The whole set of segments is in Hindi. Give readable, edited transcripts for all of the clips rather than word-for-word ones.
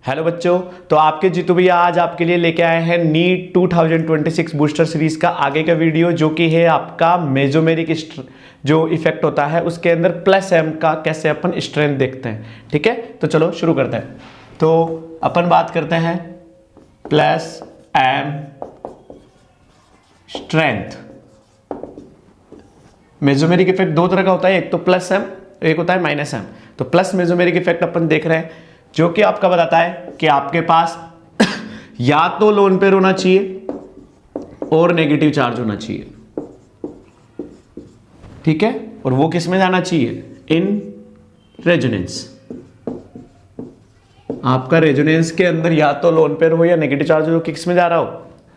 हेलो बच्चों, तो आपके जीतू भैया आज आपके लिए लेके आए हैं नीट 2026 बूस्टर सीरीज का आगे का वीडियो, जो कि है आपका मेसोमेरिक जो इफेक्ट होता है उसके अंदर प्लस एम का कैसे अपन स्ट्रेंथ देखते हैं। ठीक है, तो चलो शुरू करते हैं। तो अपन बात करते हैं plus M strength. Mesomeric effect दो तरह का होता है, एक तो प्लस एम, एक होता है माइनस एम। तो प्लस मेसोमेरिक इफेक्ट अपन देख रहे हैं, जो कि आपका बताता है कि आपके पास या तो लोन पेयर होना चाहिए और नेगेटिव चार्ज होना चाहिए। ठीक है, और वो किस में जाना चाहिए? In resonance. आपका रेजोनेंस के अंदर या तो लोन पेयर हो या नेगेटिव चार्ज हो, किस में जा रहा हो?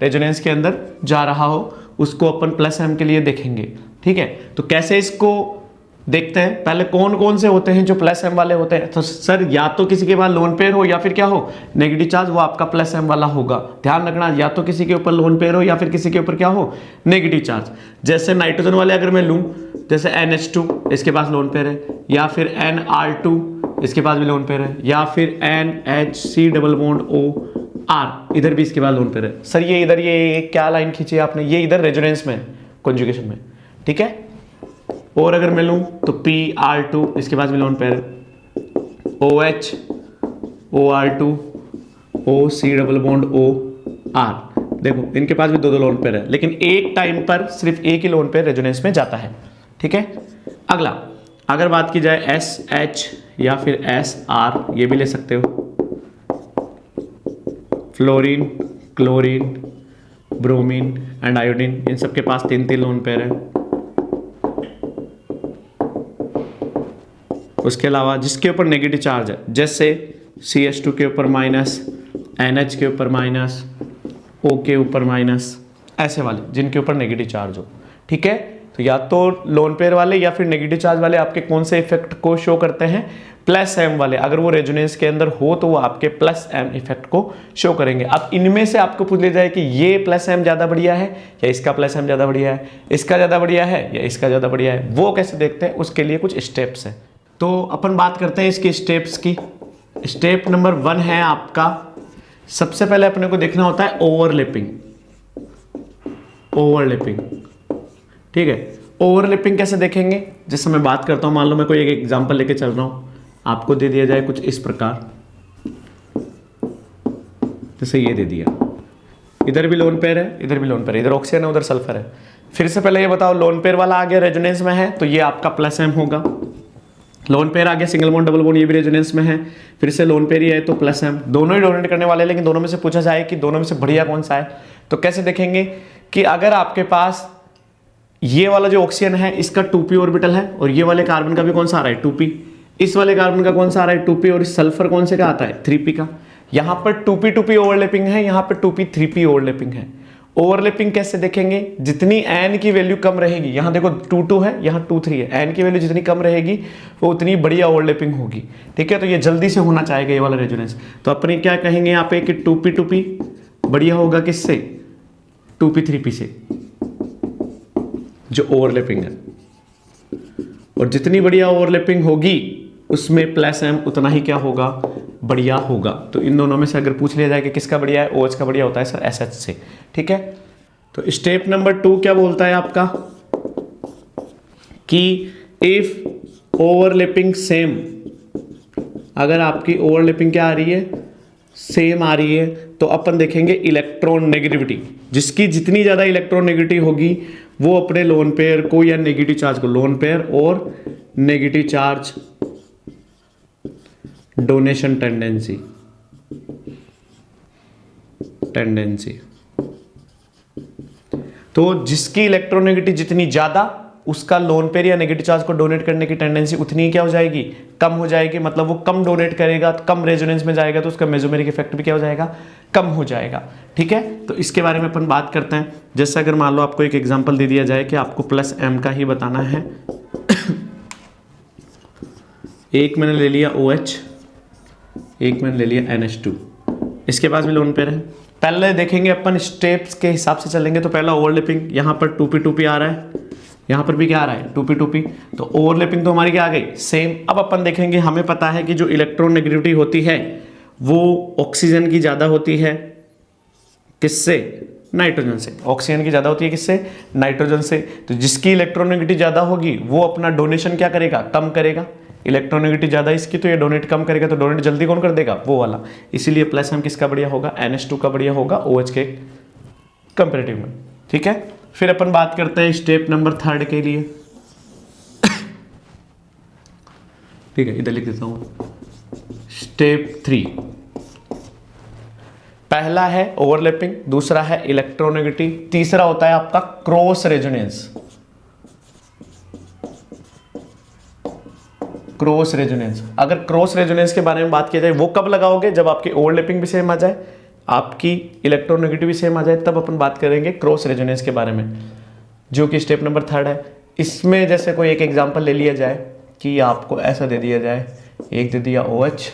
रेजोनेंस के अंदर जा रहा हो, उसको अपन प्लस एम के लिए देखेंगे। ठीक है, तो कैसे इसको देखते हैं? पहले कौन कौन से होते हैं जो प्लस एम वाले होते हैं? तो सर या तो किसी के पास लोन पेयर हो या फिर क्या हो, नेगेटिव चार्ज, वो आपका प्लस एम वाला होगा। ध्यान रखना, या तो किसी के ऊपर लोन पेयर हो या फिर किसी के ऊपर क्या हो, नेगेटिव चार्ज। जैसे नाइट्रोजन वाले अगर मैं लूं, जैसे NH2 इसके पास लोन पेयर है, या फिर NR2 इसके पास भी लोन पेयर है, या फिर NHC डबल बॉन्ड OR इधर भी इसके पास लोन पेयर है। सर ये इधर ये क्या लाइन खींची है आपने? ये इधर रेजोनेंस में, कॉन्जुगेशन में। ठीक है, और अगर मैं लूं तो PR2 इसके पास भी लोन पेयर है, OH OR2 OC double bond OR। देखो इनके पास भी दो दो लोन पेयर है, लेकिन एक टाइम पर सिर्फ एक ही लोन पेयर रेजोनेंस में जाता है। ठीक है, अगला अगर बात की जाए SH या फिर SR, ये भी ले सकते हो। Fluorine, chlorine, bromine and iodine, इन सबके पास तीन तीन लोन पेयर है। उसके अलावा जिसके ऊपर नेगेटिव चार्ज है, जैसे CH2 के ऊपर माइनस, NH के ऊपर माइनस, O के ऊपर माइनस, ऐसे वाले जिनके ऊपर नेगेटिव चार्ज हो। ठीक है, तो या तो लोन पेयर वाले या फिर नेगेटिव चार्ज वाले आपके कौन से इफेक्ट को शो करते हैं? प्लस एम वाले। अगर वो रेजोनेंस के अंदर हो तो वो आपके प्लस एम इफेक्ट को शो करेंगे। अब इनमें से आपको पूछ लिया जाए कि ये प्लस एम ज्यादा बढ़िया है या इसका प्लस एम ज्यादा बढ़िया है, इसका ज्यादा बढ़िया है या इसका ज्यादा बढ़िया है, वो कैसे देखते हैं? उसके लिए कुछ स्टेप्स हैं। तो अपन बात करते हैं इसके स्टेप्स की। स्टेप नंबर 1 है आपका, सबसे पहले अपने को देखना होता है ओवरलैपिंग। ओवरलैपिंग, ठीक है। ओवरलैपिंग कैसे देखेंगे? जैसे मैं बात करता हूं, मान लो मैं कोई एक एग्जांपल लेके चल रहा हूं, आपको दे दिया जाए कुछ इस प्रकार, जैसे ये दे दिया, इधर भी लोन पेयर है, इधर भी लोन पेयर है, इधर ऑक्सीजन है, उधर सल्फर है। फिर से पहले ये बताओ, लोन पेयर वाला आ गया रेजोनेंस में है तो ये आपका प्लस एम होगा। लोन पेयर आ गया सिंगल बॉन्ड डबल बॉन्ड, ये भी रेजोनेंस में है, फिर से लोन पेयर ही है तो प्लस एम। दोनों ही डोनेट करने वाले, लेकिन दोनों में से पूछा जाए कि दोनों में से बढ़िया कौन सा है, तो कैसे देखेंगे कि अगर आपके पास ये वाला जो ऑक्सीजन है इसका 2p ऑर्बिटल है, और ये वाले कार्बन का भी कौन सा आ रहा है? 2p। इस वाले कार्बन का कौन सा आ रहा है? 2p। और इस सल्फर कौन से का आता है? 3p का। यहां पर 2p ओवरलैपिंग है, यहां पर 2p 3p ओवरलैपिंग है। ओवरलैपिंग कैसे देखेंगे? जितनी n की वैल्यू कम रहेगी, यहां देखो 2 है, यहां 2 है, n की वैल्यू जितनी कम रहेगी वो उतनी बढ़िया ओवरलैपिंग होगी। ठीक है, तो ये जल्दी से होना चाहेगा ये वाला रेजोनेंस। तो अपने क्या कहेंगे यहाँ पे कि 2p बढ़िया होगा किससे? 2p 3p से, जो ओवरलैपिंग है। और जितनी बढ़िया ओवरलैपिंग होगी उसमें प्लस एम उतना ही क्या होगा? बढ़िया होगा। तो इन दोनों में से अगर पूछ लिया जाए कि किसका बढ़िया है, OH का बढ़िया होता है सर SH से। ठीक है, तो स्टेप नंबर 2 क्या बोलता है आपका कि इफ ओवरलैपिंग सेम, अगर आपकी ओवरलैपिंग क्या आ रही है? सेम आ रही है, तो अपन देखेंगे इलेक्ट्रॉन नेगेटिविटी। जिसकी जितनी ज्यादा इलेक्ट्रॉन नेगेटिविटी होगी वो अपने लोन पेयर को या नेगेटिव चार्ज को, लोन पेयर और नेगेटिव चार्ज डोनेशन टेंडेंसी तो जिसकी इलेक्ट्रोनेगेटिव जितनी ज्यादा, उसका लोन पेयर या नेगेटिव चार्ज को डोनेट करने की टेंडेंसी उतनी ही क्या हो जाएगी? कम हो जाएगी। मतलब वो कम डोनेट करेगा, कम रेजोनेंस में जाएगा, तो उसका मेसोमेरिक इफेक्ट भी क्या हो जाएगा? कम हो जाएगा। ठीक है, तो इसके बारे में अपन बात करते हैं। जैसे अगर मान लो आपको एक एग्जांपल दे दिया जाए कि आपको प्लस एम का ही बताना है। एक मैंने ले लिया OH, एक मैंने ले लिया NH2, इसके पास भी लोन पेयर है। पहले देखेंगे अपन स्टेप्स के हिसाब से चलेंगे। तो पहला ओवरलैपिंग, यहाँ पर 2p आ रहा है, यहाँ पर भी क्या आ रहा है? 2p। तो ओवरलैपिंग तो हमारी क्या आ गई? सेम। अब अपन देखेंगे, हमें पता है कि जो इलेक्ट्रॉन नेगेटिविटी होती है वो ऑक्सीजन की ज़्यादा होती है किससे? नाइट्रोजन से। ऑक्सीजन की ज़्यादा होती है किससे? नाइट्रोजन से। तो जिसकी इलेक्ट्रोनेगेटिविटी ज़्यादा होगी वो अपना डोनेशन क्या करेगा? कम करेगा। इलेक्ट्रोनेगेटिविटी ज़्यादा इसकी तो ये डोनेट कम करेगा, तो डोनेट जल्दी कौन कर देगा? वो वाला। इसीलिए प्लस एम किसका बढ़िया होगा? NH2 का बढ़िया होगा OH के कंपेरेटिव में। ठीक है, फिर अपन बात करते हैं स्टेप नंबर 3 के लिए। ठीक है, इधर लिख देता हूं स्टेप 3। पहला है ओवरलैपिंग, दूसरा है इलेक्ट्रोनेगेटिव, तीसरा होता है आपका क्रॉस रेजोनेंस। क्रॉस रेजोनेंस, अगर क्रॉस रेजोनेंस के बारे में बात की जाए वो कब लगाओगे? जब आपकी ओवरलैपिंग भी सेम आ जाए, आपकी इलेक्ट्रोनेगेटिव भी सेम आ जाए, तब अपन बात करेंगे क्रॉस रेजोनेंस के बारे में, जो कि स्टेप नंबर 3 है। इसमें जैसे कोई एक एग्जांपल ले लिया जाए कि आपको ऐसा दे दिया जाए, एक दे दिया OH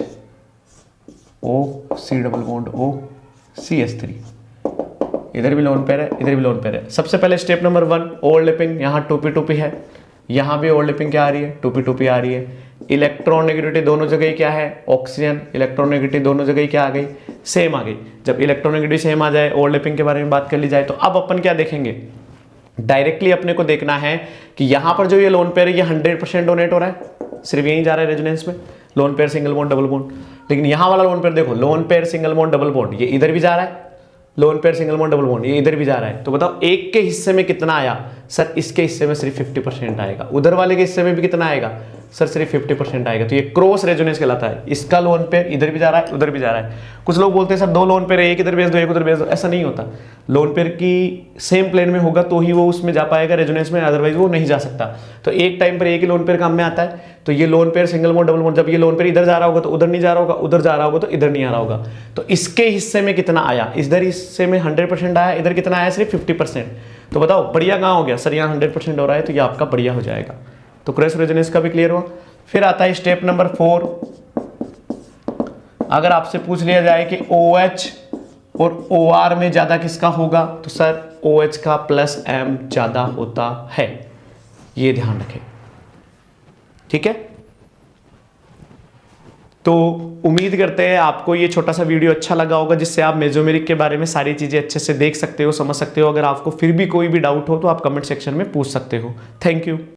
O C double bond O CH3, इधर भी लोन पेयर है, इधर भी लोन पेयर है। सबसे पहले स्टेप नंबर 1 ओवरलैपिंग, यहाँ 2p2p है, यहाँ भी ओवरलैपिंग क्या आ रही है? 2p2p आ रही है। इलेक्ट्रोनेगेटिविटी दोनों जगह ही क्या है? ऑक्सीजन। इलेक्ट्रोनेगेटिविटी दोनों जगह ही क्या आ गई? सेम आ गई। जब इलेक्ट्रोनेगेटिविटी सेम आ जाए, ओवरलैपिंग के बारे में बात कर ली जाए, तो अब अपन क्या देखेंगे? डायरेक्टली अपने को देखना है कि यहाँ पर जो ये लोन पेयर है ये 100% डोनेट हो रहा है, सिर्फ यही जा रहा है रेजोनेंस में, lone pair single bond double bond. लेकिन यहाँ वाला लोन पेयर देखो, lone pair single bond double bond, ये इधर भी जा रहा है, lone pair single bond double bond ये इधर भी जा रहा है। तो बताओ एक के हिस्से में कितना आया? सर इसके हिस्से में सिर्फ 50% आएगा। उधर वाले के हिस्से में भी कितना आएगा? सर सिर्फ 50% आएगा। तो ये क्रॉस रेजोनेंस कहलाता है। इसका लोन पेयर इधर भी जा रहा है, उधर भी जा रहा है। कुछ लोग बोलते हैं सर 2 लोन पेयर है, एक इधर भेज दो एक उधर भेज दो, ऐसा नहीं होता। लोन पेयर की सेम प्लेन में होगा तो ही वो उसमें जा पाएगा रेजोनेंस में, अदरवाइज वो नहीं जा सकता। तो एक टाइम पर एक ही लोन पेयर काम में आता है। तो ये lone pair single bond double bond, जब ये लोन पेयर इधर जा रहा होगा तो उधर नहीं जा रहा होगा, उधर जा रहा होगा तो इधर नहीं आ रहा होगा। तो इसके हिस्से में कितना आया? इधर हिस्से में 100% आया, इधर कितना आया? सिर्फ 50%। तो बताओ बढ़िया कहाँ हो गया? सर यहाँ 100% हो रहा है, तो ये आपका बढ़िया हो जाएगा। तो क्रॉस रेजोनेंस का भी क्लियर हुआ। फिर आता है स्टेप नंबर 4। अगर आपसे पूछ लिया जाए कि OH और OR में ज्यादा किसका होगा, तो सर OH का प्लस M ज्यादा होता है, ये ध्यान रखें। ठीक है, तो उम्मीद करते हैं आपको ये छोटा सा वीडियो अच्छा लगा होगा, जिससे आप मेसोमेरिक के बारे में सारी चीजें अच्छे से देख सकते हो, समझ सकते हो। अगर आपको फिर भी कोई भी डाउट हो तो आप कमेंट सेक्शन में पूछ सकते हो। Thank you.